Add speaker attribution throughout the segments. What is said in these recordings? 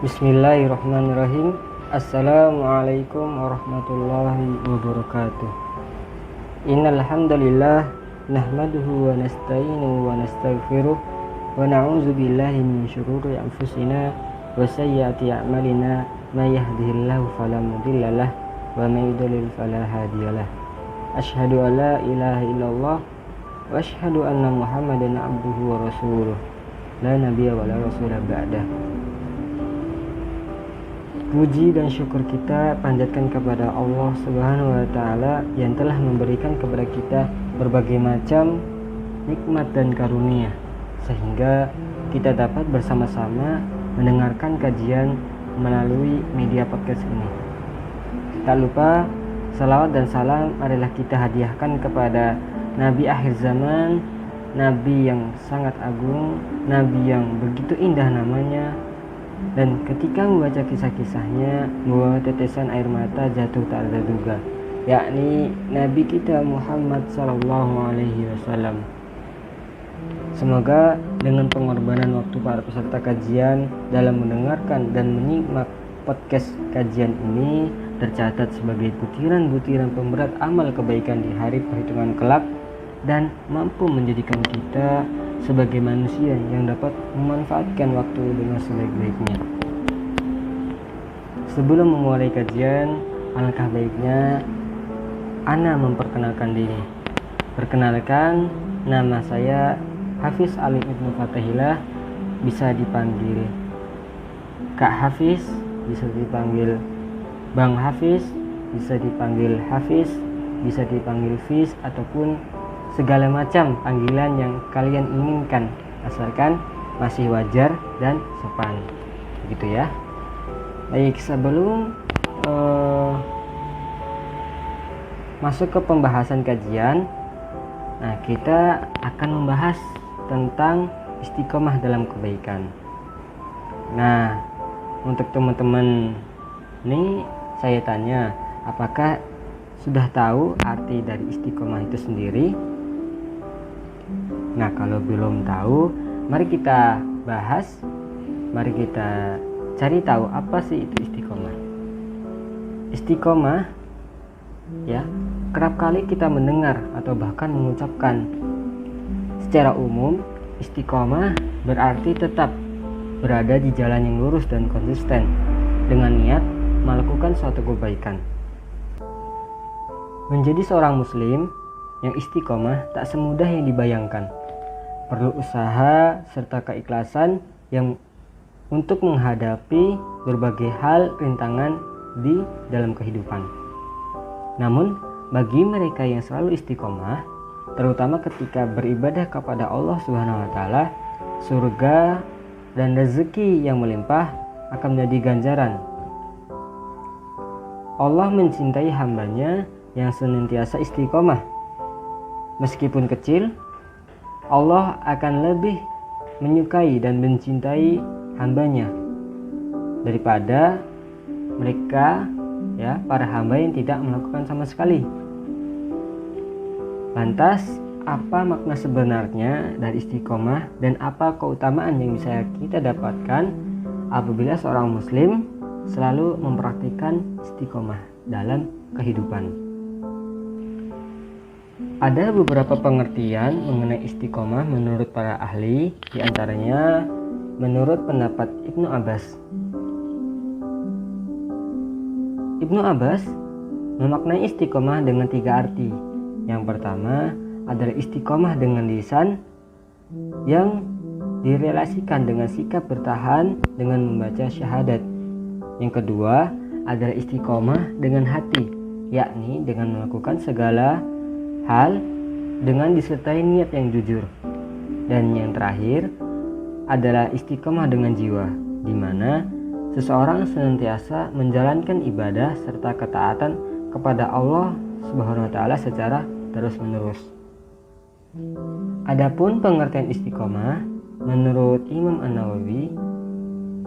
Speaker 1: Bismillahirrahmanirrahim. Assalamualaikum warahmatullahi wabarakatuh. Innal hamdalillah nahmaduhu wa nasta'inuhu wa nastaghfiruh wa na'udzu billahi min syururi anfusina wa sayyiati a'malina may yahdihillahu fala mudhillalah wa may yudlil fala hadiyalah. Asyhadu an la ilaha illallah wa asyhadu anna Muhammadan abduhu wa rasuluh. La nabiyya wa la rasula ba'dah. Puji dan syukur kita panjatkan kepada Allah Subhanahu wa taala yang telah memberikan kepada kita berbagai macam nikmat dan karunia sehingga kita dapat bersama-sama mendengarkan kajian melalui media podcast ini. Tak lupa salawat dan salam adalah kita hadiahkan kepada Nabi akhir zaman, Nabi yang sangat agung, Nabi yang begitu indah namanya. Dan ketika membaca kisah-kisahnya, membawa tetesan air mata jatuh tak terduga, yakni Nabi kita Muhammad SAW. Semoga dengan pengorbanan waktu para peserta kajian dalam mendengarkan dan menyimak podcast kajian ini tercatat sebagai butiran-butiran pemberat amal kebaikan di hari perhitungan kelak dan mampu menjadikan kita sebagai manusia yang dapat memanfaatkan waktu dengan sebaik-baiknya. Sebelum memulai kajian, alangkah baiknya Ana memperkenalkan diri. Perkenalkan, nama saya Hafiz Alim Ibnu Fatahillah, bisa dipanggil Kak Hafiz, bisa dipanggil Bang Hafiz, bisa dipanggil Hafiz, bisa dipanggil Fiz, ataupun segala macam panggilan yang kalian inginkan, asalkan masih wajar dan sopan, begitu ya. Baik, sebelum masuk ke pembahasan kajian, nah kita akan membahas tentang istiqomah dalam kebaikan. Nah, untuk teman-teman ini saya tanya, apakah sudah tahu arti dari istiqomah itu sendiri? Nah, kalau belum tahu, mari kita bahas, mari kita cari tahu apa sih itu istiqomah. Istiqomah, ya, kerap kali kita mendengar atau bahkan mengucapkan. Secara umum, istiqomah berarti tetap berada di jalan yang lurus dan konsisten dengan niat melakukan suatu kebaikan. Menjadi seorang muslim yang istiqomah tak semudah yang dibayangkan. Perlu usaha serta keikhlasan yang untuk menghadapi berbagai hal rintangan di dalam kehidupan. Namun, bagi mereka yang selalu istiqomah, terutama ketika beribadah kepada Allah Subhanahu wa taala, surga dan rezeki yang melimpah akan menjadi ganjaran. Allah mencintai hambanya yang senantiasa istiqomah. Meskipun kecil, Allah akan lebih menyukai dan mencintai hambanya daripada mereka, ya, para hamba yang tidak melakukan sama sekali. Lantas, apa makna sebenarnya dari istiqomah dan apa keutamaan yang bisa kita dapatkan apabila seorang muslim selalu mempraktikkan istiqomah dalam kehidupan? Ada beberapa pengertian mengenai istiqomah menurut para ahli, diantaranya menurut pendapat Ibnu Abbas. Ibnu Abbas memaknai istiqomah dengan 3 arti. Yang pertama adalah istiqomah dengan lisan yang direlasikan dengan sikap bertahan dengan membaca syahadat. Yang kedua adalah istiqomah dengan hati, yakni dengan melakukan segala hal dengan disertai niat yang jujur. Dan yang terakhir adalah istiqomah dengan jiwa, di mana seseorang senantiasa menjalankan ibadah serta ketaatan kepada Allah Subhanahu wa taala secara terus-menerus. Adapun pengertian istiqomah menurut Imam An-Nawawi,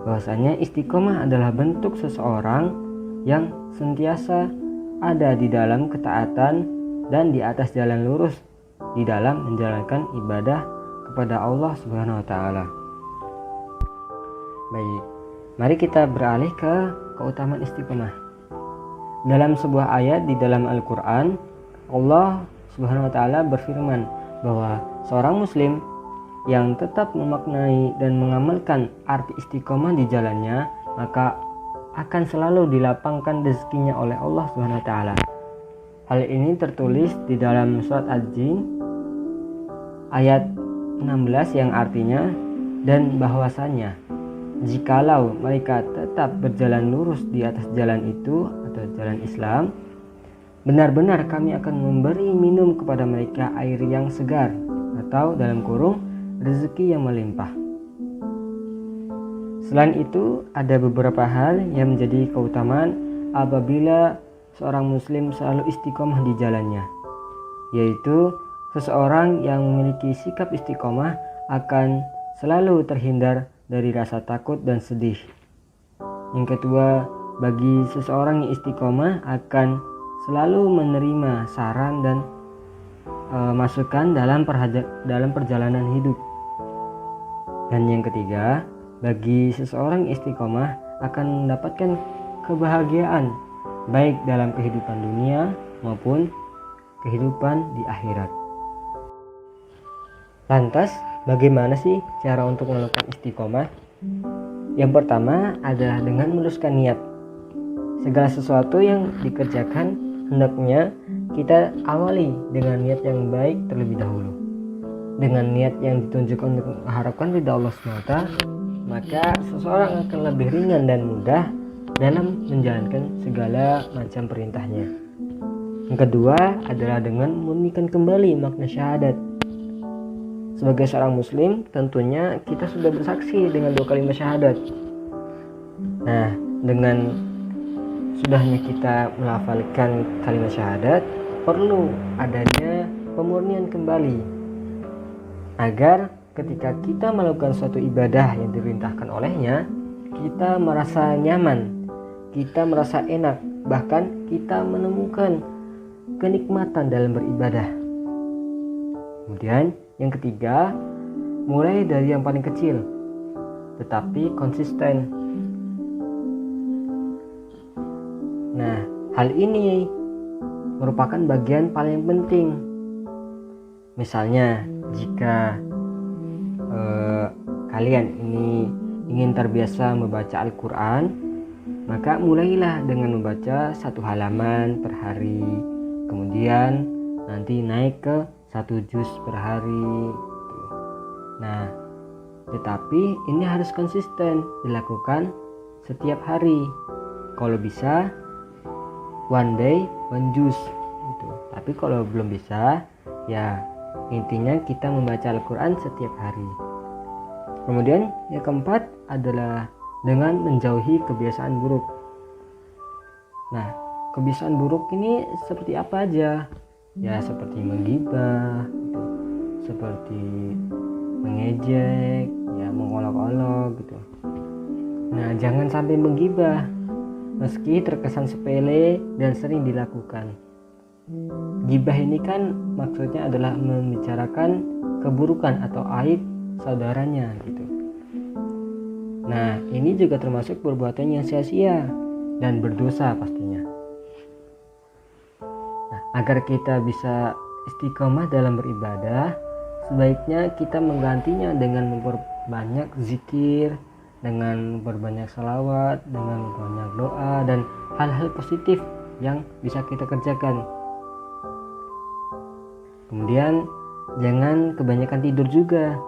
Speaker 1: bahwasanya istiqomah adalah bentuk seseorang yang senantiasa ada di dalam ketaatan dan di atas jalan lurus di dalam menjalankan ibadah kepada Allah Subhanahu wa taala. Baik, Mari kita beralih ke keutamaan istiqomah. Dalam sebuah ayat di dalam Al-Quran, Allah Subhanahu wa Ta'ala berfirman bahwa seorang Muslim yang tetap memaknai dan mengamalkan arti istiqomah di jalannya, maka akan selalu dilapangkan rezekinya oleh Allah Subhanahu wa Ta'ala. Hal ini tertulis di dalam surat Al-Jin ayat 16 yang artinya, dan bahwasanya jikalau mereka tetap berjalan lurus di atas jalan itu atau jalan Islam, benar-benar kami akan memberi minum kepada mereka air yang segar atau dalam kurung rezeki yang melimpah. Selain itu, ada beberapa hal yang menjadi keutamaan apabila seorang muslim selalu istiqomah di jalannya, yaitu seseorang yang memiliki sikap istiqomah akan selalu terhindar dari rasa takut dan sedih. Yang kedua, bagi seseorang yang istiqomah akan selalu menerima saran dan masukan dalam perjalanan hidup. Dan yang ketiga, bagi seseorang yang istiqomah akan mendapatkan kebahagiaan baik dalam kehidupan dunia maupun kehidupan di akhirat. Lantas, bagaimana sih cara untuk melakukan istiqomah? Yang pertama adalah dengan meluruskan niat. Segala sesuatu yang dikerjakan hendaknya kita awali dengan niat yang baik terlebih dahulu. Dengan niat yang ditunjukkan untuk mengharapkan ridha Allah SWT, maka seseorang akan lebih ringan dan mudah dalam menjalankan segala macam perintahnya. Yang kedua adalah dengan memurnikan kembali makna syahadat. Sebagai seorang muslim, tentunya kita sudah bersaksi dengan 2 kalimat syahadat. Nah, dengan sudahnya kita melafalkan kalimat syahadat, perlu adanya pemurnian kembali agar ketika kita melakukan suatu ibadah yang diperintahkan olehnya, kita merasa nyaman, kita merasa enak, bahkan kita menemukan kenikmatan dalam beribadah. Kemudian yang ketiga, mulai dari yang paling kecil tetapi konsisten. Nah, hal ini merupakan bagian paling penting. Misalnya, jika kalian ini ingin terbiasa membaca Al-Quran, maka mulailah dengan membaca 1 halaman per hari, kemudian nanti naik ke 1 juz per hari. Nah, tetapi ini harus konsisten dilakukan setiap hari. Kalau bisa, 1 day 1 juz gitu. Tapi kalau belum bisa, ya intinya kita membaca Al-Quran setiap hari. Kemudian yang keempat adalah dengan menjauhi kebiasaan buruk. Nah, kebiasaan buruk ini seperti apa aja? Ya, seperti menggibah, gitu. Seperti mengejek, ya mengolok-olok gitu. Nah, jangan sampai menggibah meski terkesan sepele dan sering dilakukan. Gibah ini kan maksudnya adalah membicarakan keburukan atau aib saudaranya gitu. Nah, ini juga termasuk perbuatan yang sia-sia dan berdosa pastinya. Nah, agar kita bisa istiqomah dalam beribadah, sebaiknya kita menggantinya dengan memperbanyak zikir, dengan berbanyak salawat, dengan banyak doa dan hal-hal positif yang bisa kita kerjakan. Kemudian jangan kebanyakan tidur juga.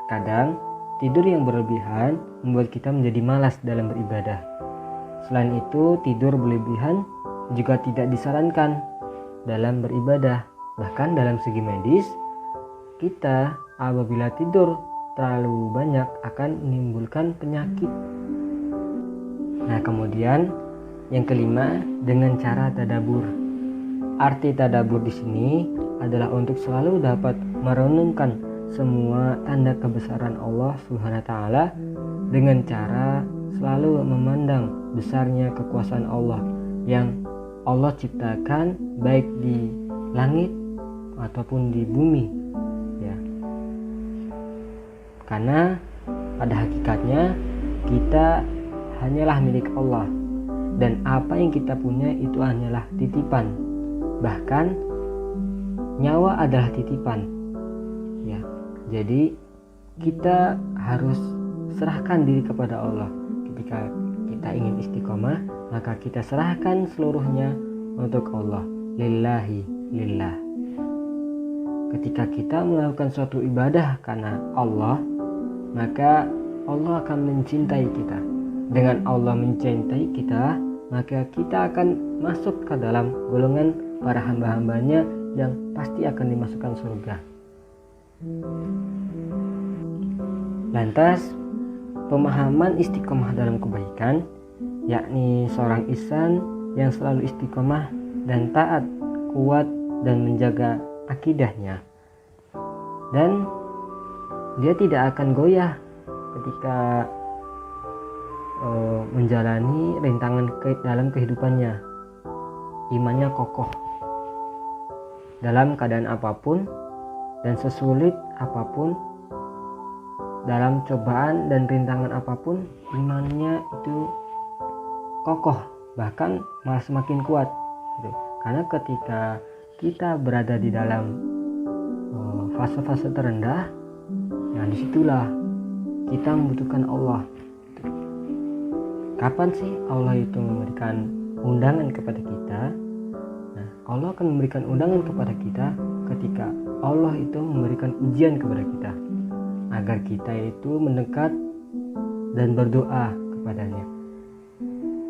Speaker 1: Kadang tidur yang berlebihan membuat kita menjadi malas dalam beribadah. Selain itu, tidur berlebihan juga tidak disarankan dalam beribadah. Bahkan dalam segi medis, kita apabila tidur terlalu banyak akan menimbulkan penyakit. Nah, kemudian yang kelima, dengan cara tadabbur. Arti tadabbur di sini adalah untuk selalu dapat merenungkan semua tanda kebesaran Allah Subhanahu wa Ta'ala dengan cara selalu memandang besarnya kekuasaan Allah yang Allah ciptakan baik di langit ataupun di bumi, ya. Karena pada hakikatnya kita hanyalah milik Allah, dan apa yang kita punya itu hanyalah titipan. Bahkan nyawa adalah titipan. Ya, jadi kita harus serahkan diri kepada Allah. Ketika kita ingin istiqomah, maka kita serahkan seluruhnya untuk Allah. Lillahi lillah. Ketika kita melakukan suatu ibadah karena Allah, maka Allah akan mencintai kita. Dengan Allah mencintai kita, maka kita akan masuk ke dalam golongan para hamba-hambanya yang pasti akan dimasukkan surga. Lantas, pemahaman istiqomah dalam kebaikan, yakni seorang insan yang selalu istiqomah dan taat, kuat dan menjaga akidahnya, dan dia tidak akan goyah ketika menjalani rintangan dalam kehidupannya. Imannya kokoh dalam keadaan apapun dan sesulit apapun, dalam cobaan dan rintangan apapun, imannya itu kokoh, bahkan malah semakin kuat gitu. Karena ketika kita berada di dalam fase-fase terendah, nah disitulah kita membutuhkan Allah. Kapan sih Allah itu memberikan undangan kepada kita? Nah, Allah akan memberikan undangan kepada kita ketika Allah itu memberikan ujian kepada kita, agar kita itu mendekat dan berdoa kepadanya.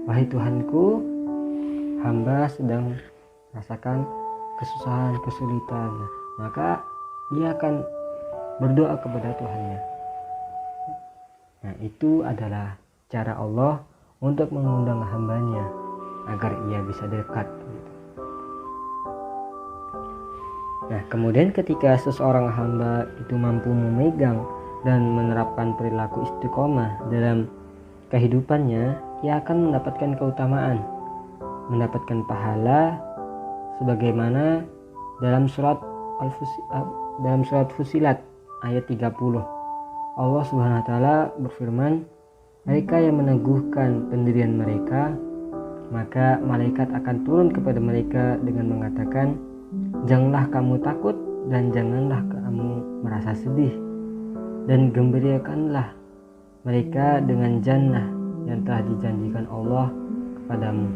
Speaker 1: Wahai Tuhanku, hamba sedang merasakan kesusahan, kesulitan. Maka dia akan berdoa kepada Tuhannya. Nah, itu adalah cara Allah untuk mengundang hambanya agar ia bisa dekat. Nah, kemudian ketika seseorang hamba itu mampu memegang dan menerapkan perilaku istiqomah dalam kehidupannya, ia akan mendapatkan keutamaan, mendapatkan pahala, sebagaimana dalam surat Fusilat ayat 30. Allah Subhanahu wa taala berfirman, mereka yang meneguhkan pendirian mereka, maka malaikat akan turun kepada mereka dengan mengatakan, janganlah kamu takut dan janganlah kamu merasa sedih, dan gembirakanlah mereka dengan jannah yang telah dijanjikan Allah kepadamu.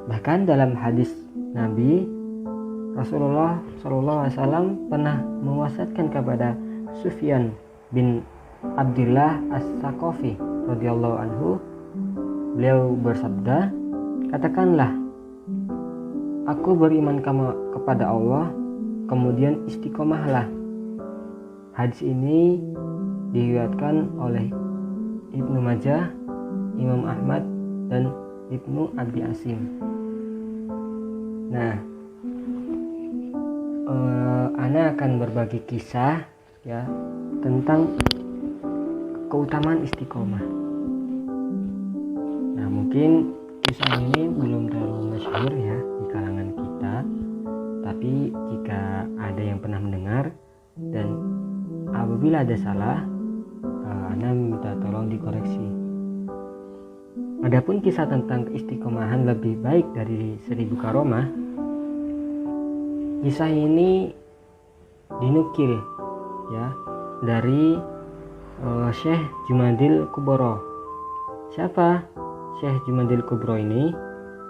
Speaker 1: Bahkan dalam hadis Nabi, Rasulullah SAW pernah mewasiatkan kepada Sufyan bin Abdullah As-Saqafi radhiyallahu anhu. Beliau bersabda, katakanlah, aku beriman kepada Allah, kemudian istiqomahlah. Hadis ini diriwayatkan oleh Ibnu Majah, Imam Ahmad, dan Ibnu Abi Asim. Nah, Ana akan berbagi kisah ya tentang keutamaan istiqomah. Nah, mungkin kisah ini belum terlalu masyhur ya di kalangan kita, tapi jika ada yang pernah mendengar dan apabila ada salah, Ana minta tolong dikoreksi. Adapun kisah tentang istiqomahan lebih baik dari 1000 karomah, kisah ini dinukil ya dari Syekh Jumadil Kubro. Siapa Syekh Jumadil Kubro ini?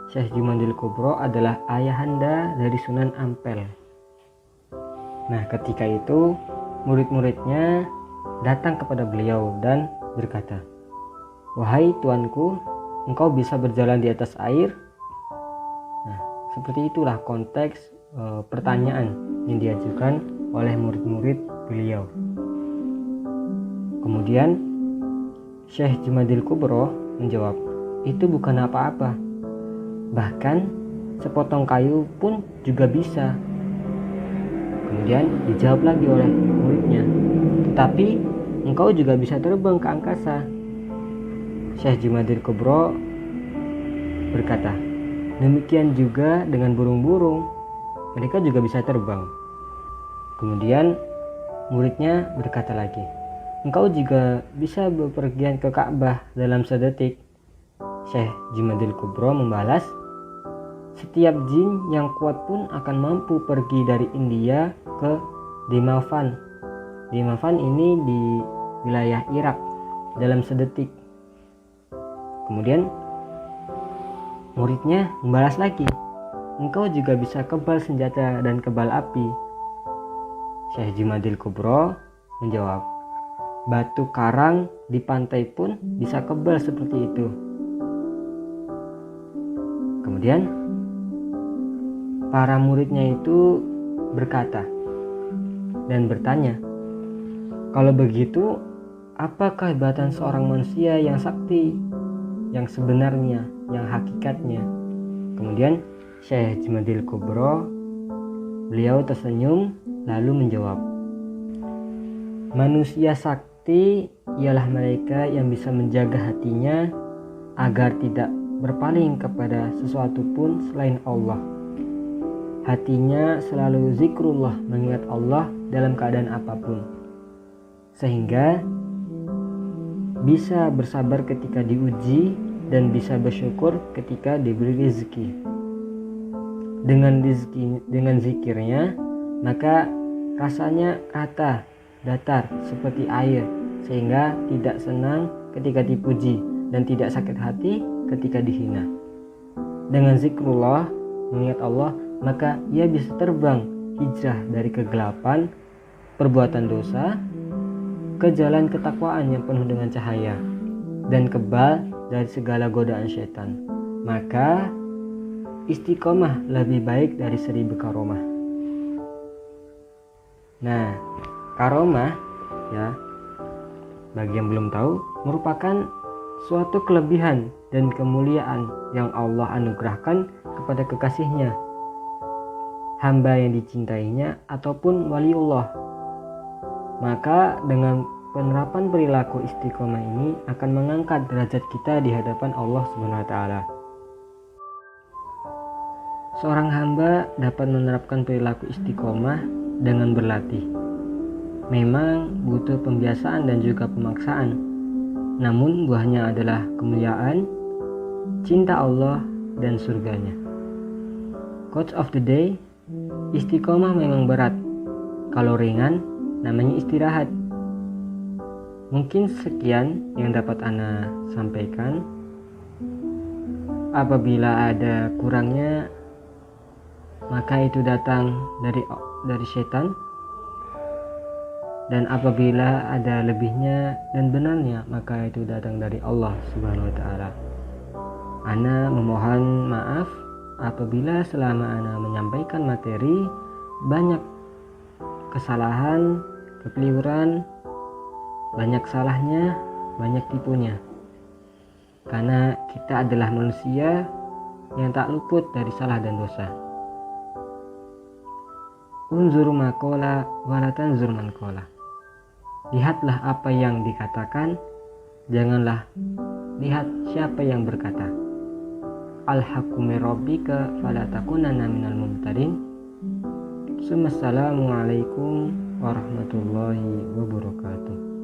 Speaker 1: Syekh Jumadil Kubro adalah ayahanda dari Sunan Ampel. Nah, ketika itu murid-muridnya datang kepada beliau dan berkata, wahai tuanku, engkau bisa berjalan di atas air? Nah, seperti itulah konteks pertanyaan yang diajukan oleh murid-murid beliau. Kemudian Syekh Jumadil Kubro menjawab, itu bukan apa-apa, bahkan sepotong kayu pun juga bisa. Kemudian dijawab lagi oleh muridnya, tetapi engkau juga bisa terbang ke angkasa. Syekh Jumadil Kubro berkata, demikian juga dengan burung-burung, mereka juga bisa terbang. Kemudian muridnya berkata lagi, engkau juga bisa bepergian ke Ka'bah dalam sedetik. Syekh Jumadil Kubro membalas, setiap jin yang kuat pun akan mampu pergi dari India ke Dimafan. Dimafan ini di wilayah Irak dalam sedetik. Kemudian muridnya membalas lagi, engkau juga bisa kebal senjata dan kebal api. Syekh Jumadil Kubro menjawab, batu karang di pantai pun bisa kebal seperti itu. Kemudian para muridnya itu berkata dan bertanya, kalau begitu apa kehebatan seorang manusia yang sakti, yang sebenarnya, yang hakikatnya? Kemudian Syekh Jumadil Kubro, beliau tersenyum lalu menjawab, manusia sakti ialah mereka yang bisa menjaga hatinya agar tidak berpaling kepada sesuatu pun selain Allah. Hatinya selalu zikrullah, mengingat Allah dalam keadaan apapun, sehingga bisa bersabar ketika diuji dan bisa bersyukur ketika diberi rezeki. Dengan zikirnya, maka rasanya rata, datar seperti air, sehingga tidak senang ketika dipuji dan tidak sakit hati ketika dihina. Dengan zikrullah, mengingat Allah, maka ia bisa terbang hijrah dari kegelapan perbuatan dosa ke jalan ketakwaan yang penuh dengan cahaya dan kebal dari segala godaan syaitan. Maka istiqomah lebih baik dari 1000 karomah. Nah, karomah ya, bagi yang belum tahu, merupakan suatu kelebihan dan kemuliaan yang Allah anugerahkan kepada kekasihnya, hamba yang dicintainya ataupun waliullah. Maka dengan penerapan perilaku istiqomah ini akan mengangkat derajat kita di hadapan Allah Subhanahu wa taala. Seorang hamba dapat menerapkan perilaku istiqomah dengan berlatih. Memang butuh pembiasaan dan juga pemaksaan. Namun buahnya adalah kemuliaan, cinta Allah dan surganya. Quote of the day, istiqomah memang berat. Kalau ringan, namanya istirahat. Mungkin sekian yang dapat Ana sampaikan. Apabila ada kurangnya, maka itu datang dari setan. Dan apabila ada lebihnya dan benarnya, maka itu datang dari Allah Subhanahu wa taala. Ana memohon maaf apabila selama Ana menyampaikan materi banyak kesalahan, kekeliruan, banyak salahnya, banyak tipunya. Karena kita adalah manusia yang tak luput dari salah dan dosa. Unzur makola walatan zurman kola. Lihatlah apa yang dikatakan, janganlah lihat siapa yang berkata. Al-haqqu min rabbika fala takunanna minal mumtarin. Assalamualaikum warahmatullahi wabarakatuh.